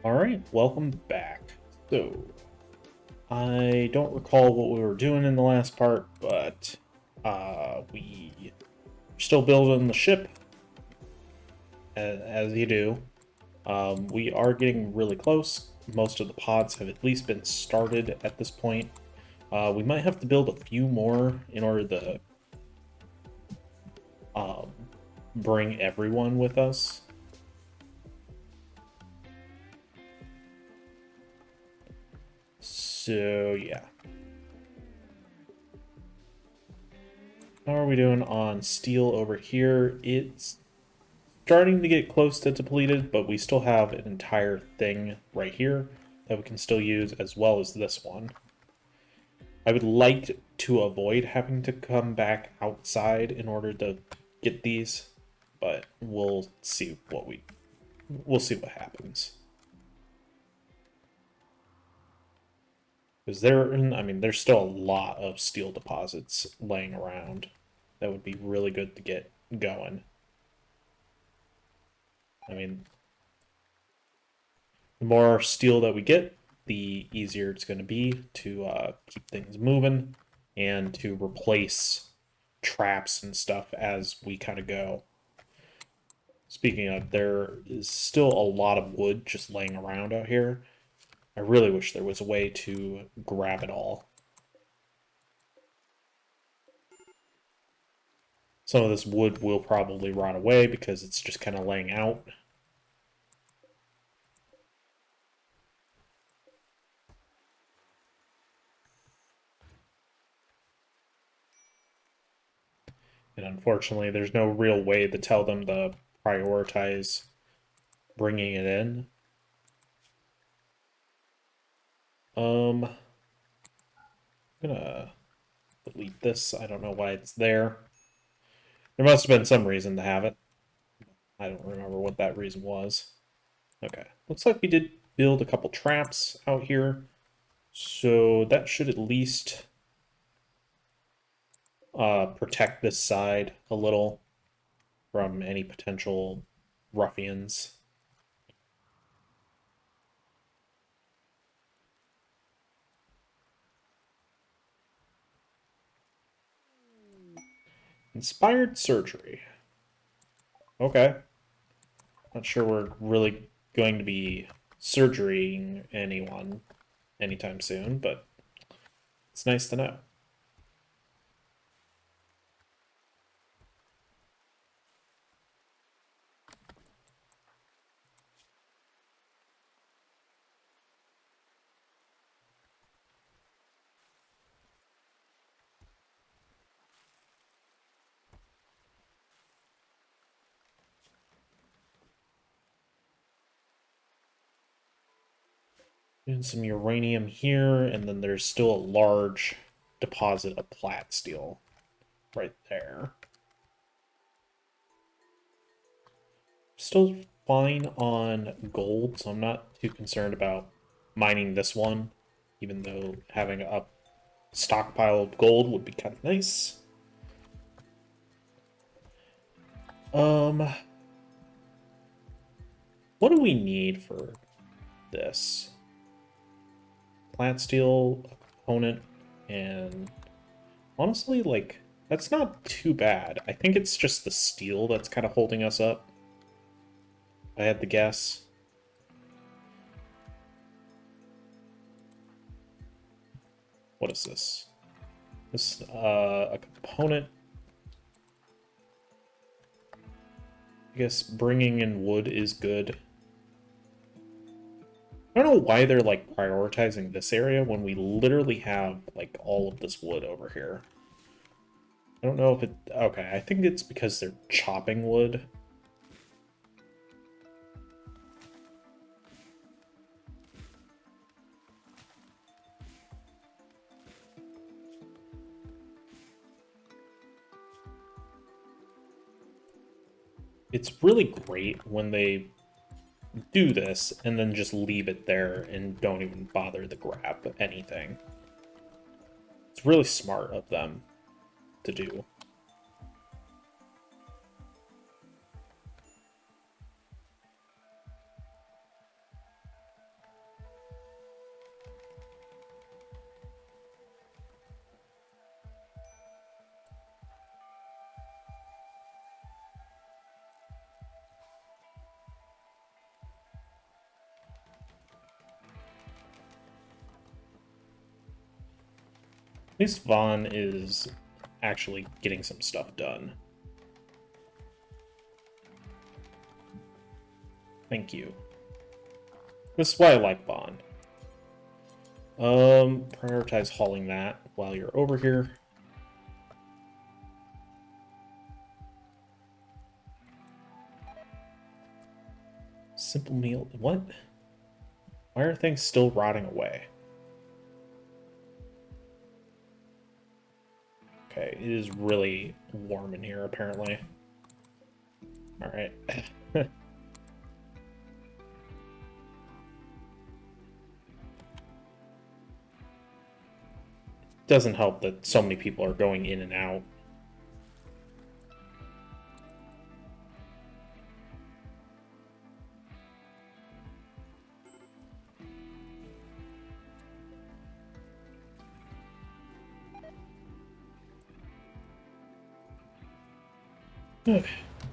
All right, welcome back. So, I don't recall what we were doing in the last part, but we are still building the ship, as you do. We are getting really close. Most of the pods have at least been started at this point. We might have to build a few more in order to um, bring everyone with us. So, yeah. How are we doing on steel over here? It's starting to get close to depleted, but we still have an entire thing right here that we can still use, as well as this one. I would like to avoid having to come back outside in order to get these, but we'll see what happens. Because there's still a lot of steel deposits laying around that would be really good to get going. I mean, the more steel that we get, the easier it's going to be to keep things moving and to replace traps and stuff as we kind of go. Speaking of, there is still a lot of wood just laying around out here. I really wish there was a way to grab it all. Some of this wood will probably rot away because it's just kind of laying out. And unfortunately, there's no real way to tell them to prioritize bringing it in. I'm gonna delete this. I don't know why it's there. There must have been some reason to have it. I don't remember what that reason was. Okay. Looks like we did build a couple traps out here. So that should at least protect this side a little from any potential ruffians. Inspired surgery. Okay. Not sure we're really going to be surgerying anyone anytime soon, but it's nice to know. And some uranium here, and then there's still a large deposit of plat steel right there. Still fine on gold, so I'm not too concerned about mining this one, even though having a stockpile of gold would be kind of nice. Um, what do we need for this? Plant steel, a component, and honestly, like, that's not too bad. I think it's just the steel that's kind of holding us up. I had to guess. What is this? This, a component. I guess bringing in wood is good. I don't know why they're, like, prioritizing this area when we literally have, like, all of this wood over here. I don't know if it... Okay, I think it's because they're chopping wood. It's really great when they do this and then just leave it there and don't even bother to grab anything. It's really smart of them to do. least Vaughn is actually getting some stuff done. Thank you. This is why I like Vaughn. Prioritize hauling that while you're over here. Simple meal. What? Why are things still rotting away? Okay, it is really warm in here, apparently. Alright. Doesn't help that so many people are going in and out.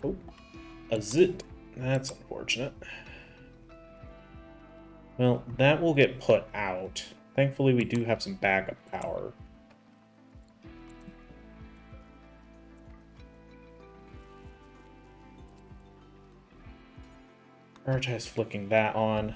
Oh, a zit. That's unfortunate. Well, that will get put out. Thankfully, we do have some backup power. Prioritize flicking that on.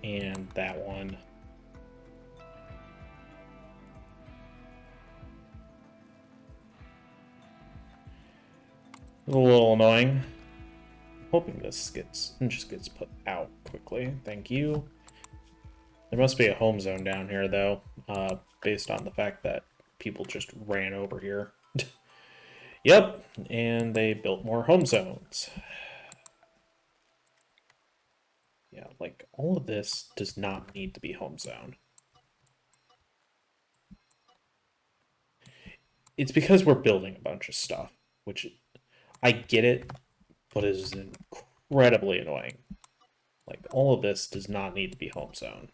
And that one. A little annoying. Hoping this just gets put out quickly. Thank you. There must be a home zone down here, though, based on the fact that people just ran over here. Yep, and they built more home zones. Yeah, like, all of this does not need to be home zone. It's because we're building a bunch of stuff, which I get it, but it is incredibly annoying. Like, all of this does not need to be home zone.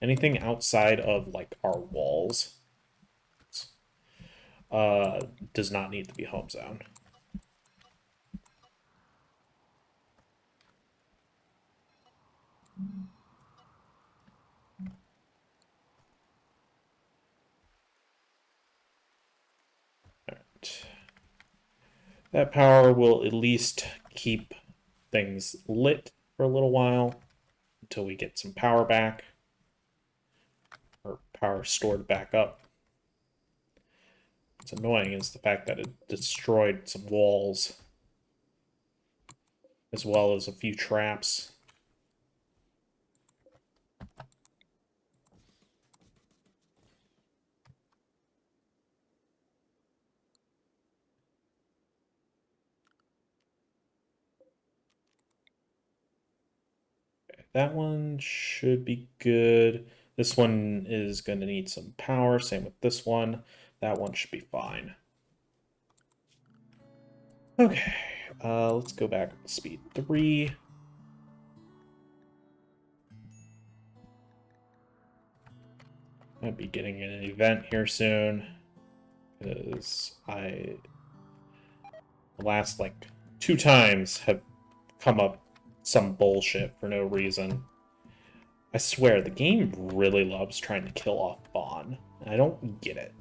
Anything outside of, like, our walls does not need to be home zone. Alright. That power will at least keep things lit for a little while until we get some power back. Or power stored back up. What's annoying is the fact that it destroyed some walls, as well as a few traps. Okay, that one should be good. This one is going to need some power. Same with this one. That one should be fine. Okay, let's go back to speed 3. Might be getting an event here soon, because the last, like, 2 times have come up some bullshit for no reason. I swear, the game really loves trying to kill off Vaughn. I don't get it.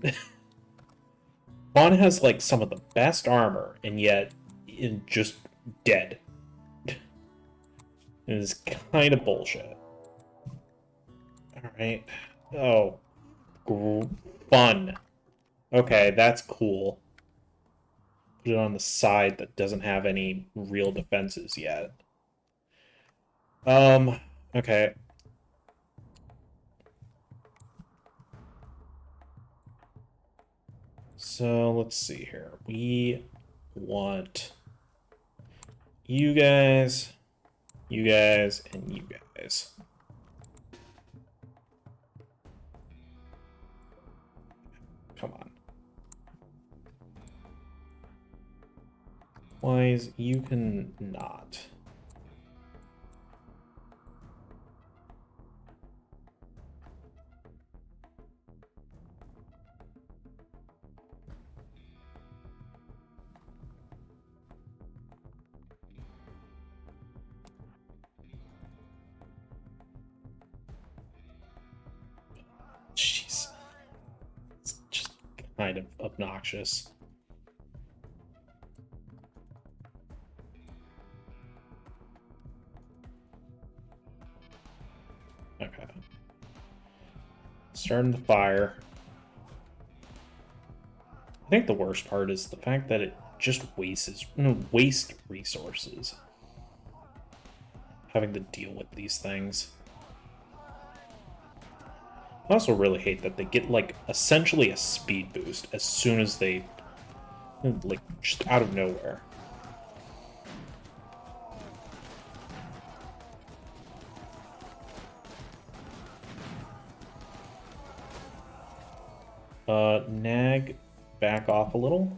Vaughn has, like, some of the best armor, and yet just dead. It is kind of bullshit. Alright. Oh. Fun. Okay, that's cool. Put it on the side that doesn't have any real defenses yet. Okay. So, let's see here. We want you guys, and you guys. Come on. Wise, you can not. kind of obnoxious. Okay. Starting the fire. I think the worst part is the fact that it just wastes resources. Having to deal with these things. I also really hate that they get, like, essentially a speed boost as soon as they, like, just out of nowhere. Nag, back off a little.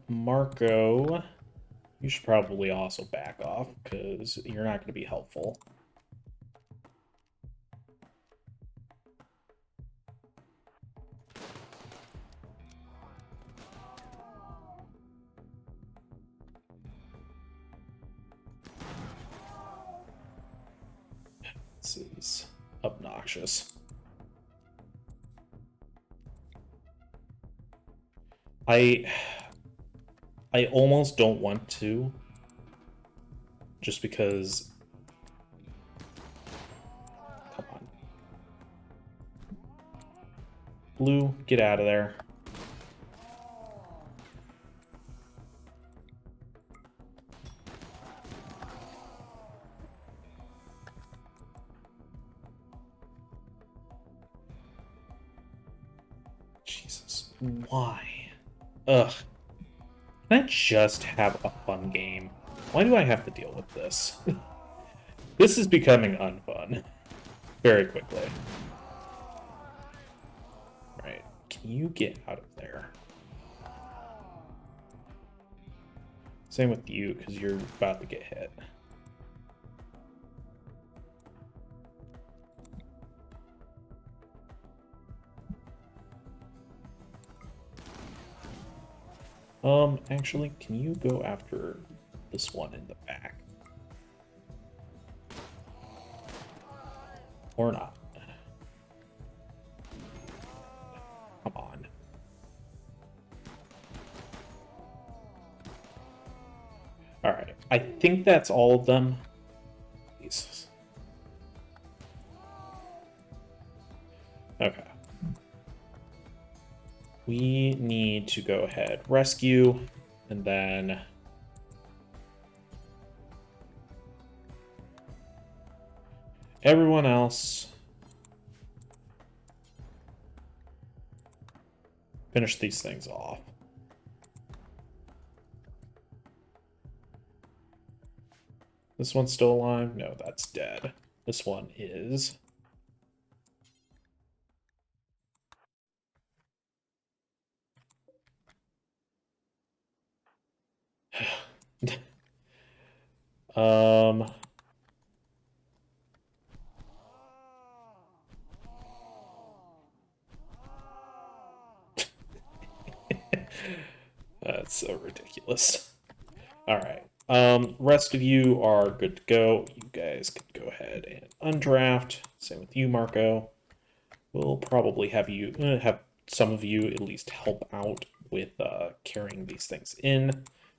Marco, you should probably also back off, because you're not going to be helpful. This is obnoxious. I almost don't want to, just because... Come on. Blue, get out of there. Jesus, why? Ugh. Can I just have a fun game? Why do I have to deal with this? This is becoming unfun. Very quickly. Right. Can you get out of there? Same with you, because you're about to get hit. Actually, can you go after this one in the back? Or not? Come on. Alright, I think that's all of them. Jesus. Okay. We need to go ahead, rescue, and then... everyone else... finish these things off. This one's still alive? No, that's dead. This one is. um... That's so ridiculous. Alright. Rest of you are good to go. You guys can go ahead and undraft. Same with you, Marco. We'll probably have you have some of you at least help out with carrying these things in,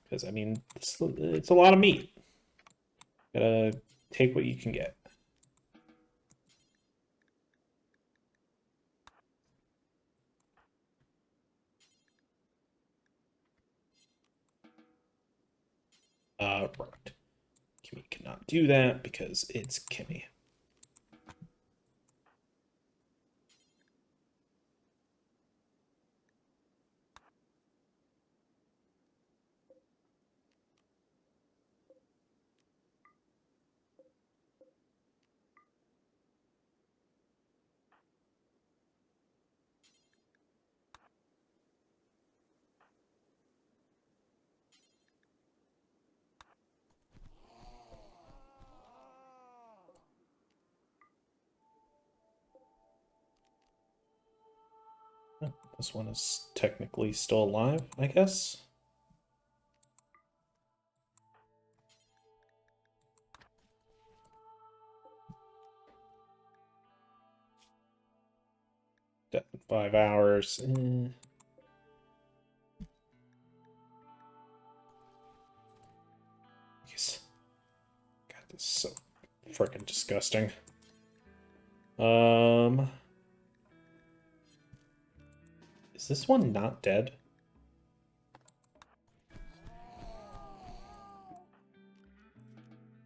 because I mean it's a lot of meat. Gotta take what you can get. Right. Kimmy cannot do that because it's Kimmy. This one is technically still alive, I guess. Death in 5 hours. Yes. God, this is so freaking disgusting. Is this one not dead?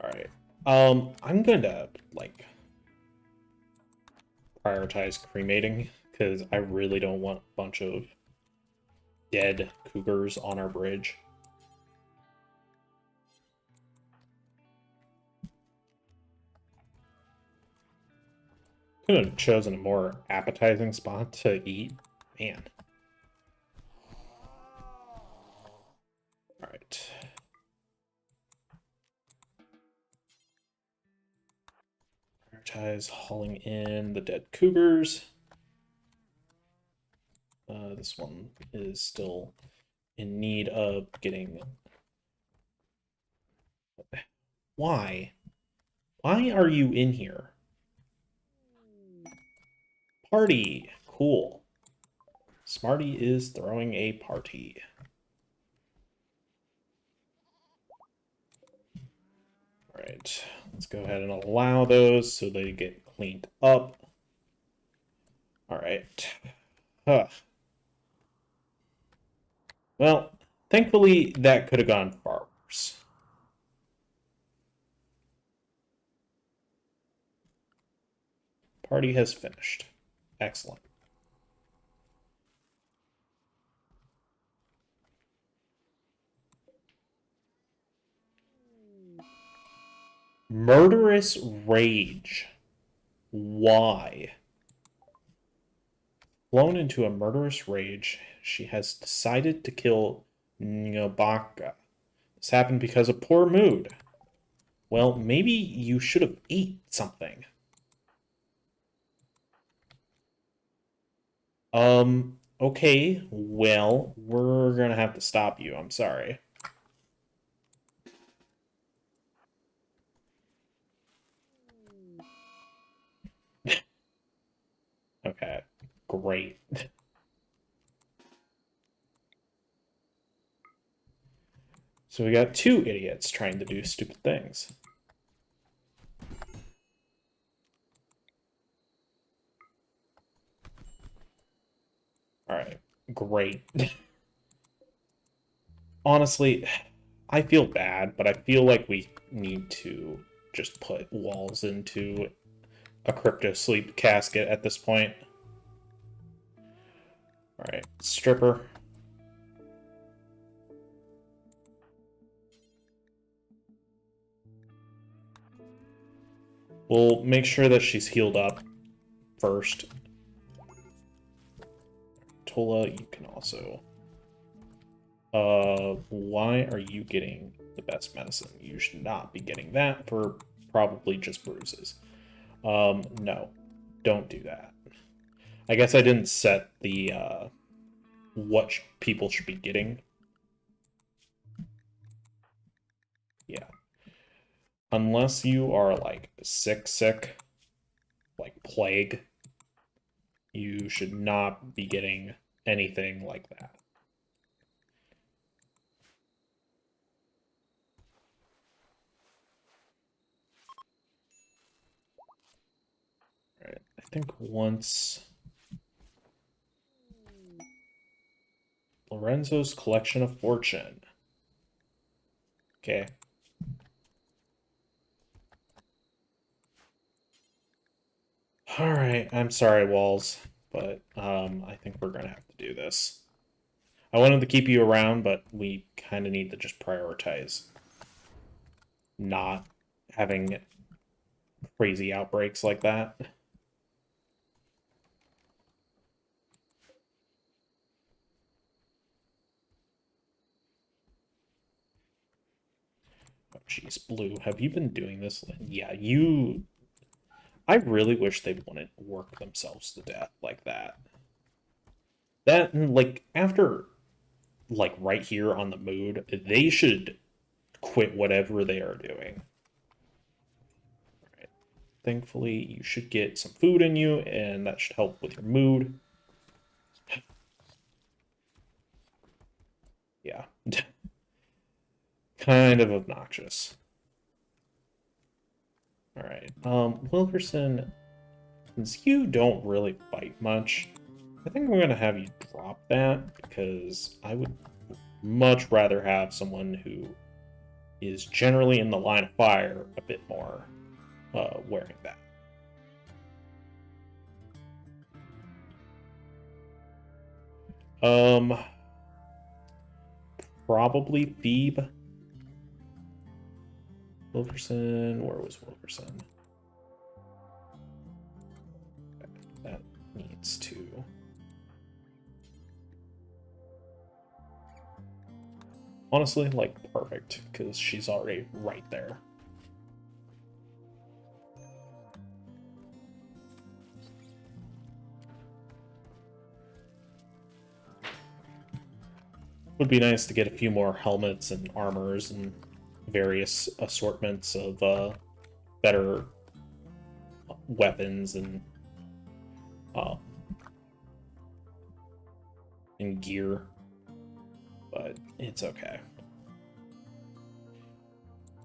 Alright. I'm gonna, like, prioritize cremating, because I really don't want a bunch of dead cougars on our bridge. Could have chosen a more appetizing spot to eat. Man. Alright. Prioritize hauling in the dead cougars. This one is still in need of getting... Why? Why are you in here? Party! Cool. Smarty is throwing a party. Alright, let's go ahead and allow those so they get cleaned up. Alright. Huh. Well, thankfully that could have gone far worse. Party has finished. Excellent. Murderous rage. Why? Blown into a murderous rage, she has decided to kill Nyobaka. This happened because of poor mood. Well, maybe you should have ate something. Okay, well, we're gonna have to stop you. I'm sorry. Okay, great. So we got two idiots trying to do stupid things. Alright, great. Honestly, I feel bad, but I feel like we need to just put walls into a crypto sleep casket at this point. Alright, stripper. We'll make sure that she's healed up first. Tola, you can also... why are you getting the best medicine? You should not be getting that for probably just bruises. No. Don't do that. I guess I didn't set the, what people should be getting. Yeah. Unless you are, like, sick, like plague, you should not be getting anything like that. Alright, I think once... Lorenzo's Collection of Fortune. Okay. Alright, I'm sorry, Walls, but I think we're gonna have to do this. I wanted to keep you around, but we kind of need to just prioritize not having crazy outbreaks like that. Oh, jeez, Blue, have you been doing this? Yeah, you... I really wish they wouldn't work themselves to death like that. That, like, after, like, right here on the mood, they should quit whatever they are doing. Right. Thankfully, you should get some food in you, and that should help with your mood. Yeah. Kind of obnoxious. All right. Wilkerson, since you don't really fight much, I think I'm gonna have you drop that because I would much rather have someone who is generally in the line of fire a bit more wearing that. Um, Probably Phoebe. Wilkerson, where was Wilkerson? That needs to. Honestly, like, perfect, because she's already right there. Would be nice to get a few more helmets and armors and various assortments of better weapons uh, and gear, but it's okay.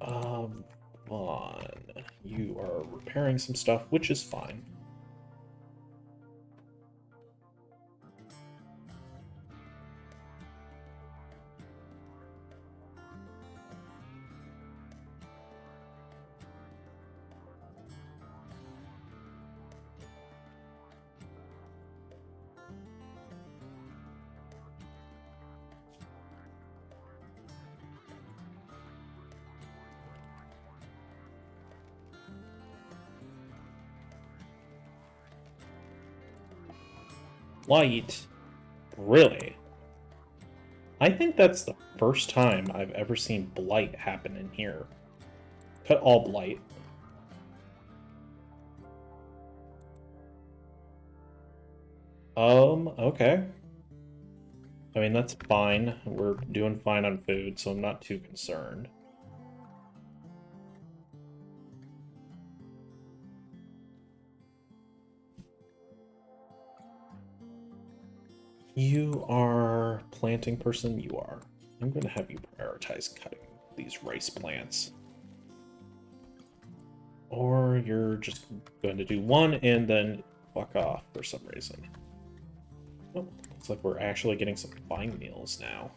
On. You are repairing some stuff, which is fine. Light. Really? I think that's the first time I've ever seen blight happen in here. Cut all blight. Okay. I mean, that's fine. We're doing fine on food, so I'm not too concerned. You are planting person? You are. I'm going to have you prioritize cutting these rice plants. Or you're just going to do one and then fuck off for some reason. Oh, looks like we're actually getting some fine meals now.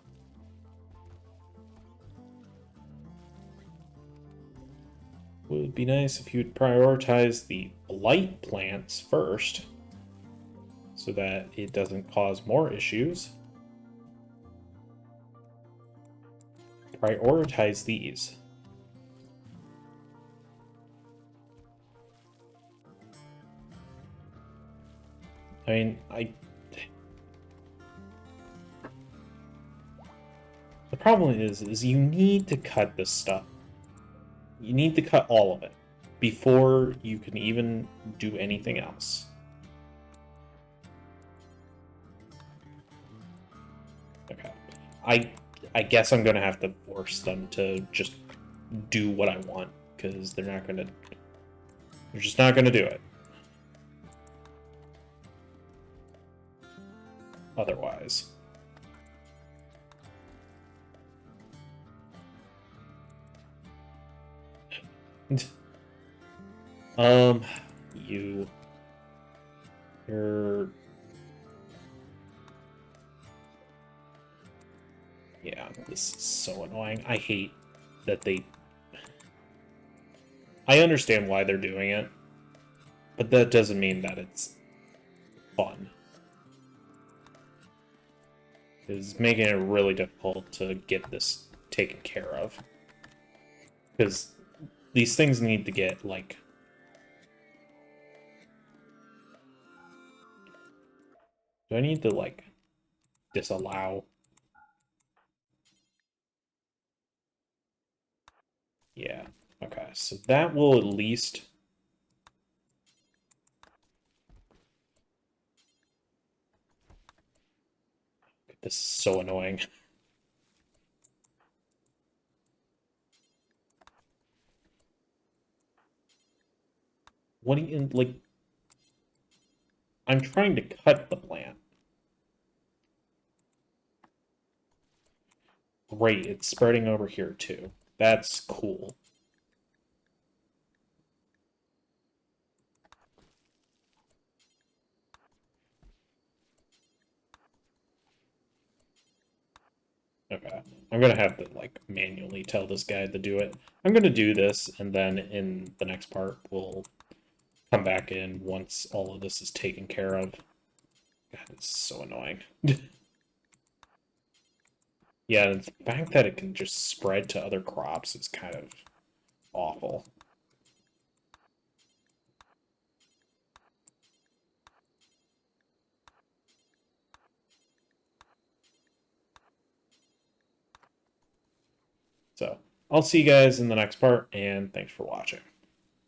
Would be nice if you'd prioritize the blight plants first, so that it doesn't cause more issues. Prioritize these. I mean, the problem is you need to cut this stuff. You need to cut all of it before you can even do anything else. Okay. I guess I'm gonna have to force them to just do what I want, because they're just not gonna do it. Otherwise. You're yeah, this is so annoying. I hate that I understand why they're doing it, but that doesn't mean that it's fun. It's making it really difficult to get this taken care of. Because these things need to get, like... Do I need to, like, disallow? Yeah. Okay, so that will at least... This is so annoying. What do you, like, I'm trying to cut the plant. Great, it's spreading over here too. That's cool. Okay, I'm gonna have to like manually tell this guy to do it. I'm gonna do this, and then in the next part, we'll come back in once all of this is taken care of. God, it's so annoying. Yeah, the fact that it can just spread to other crops is kind of awful. So, I'll see you guys in the next part, and thanks for watching.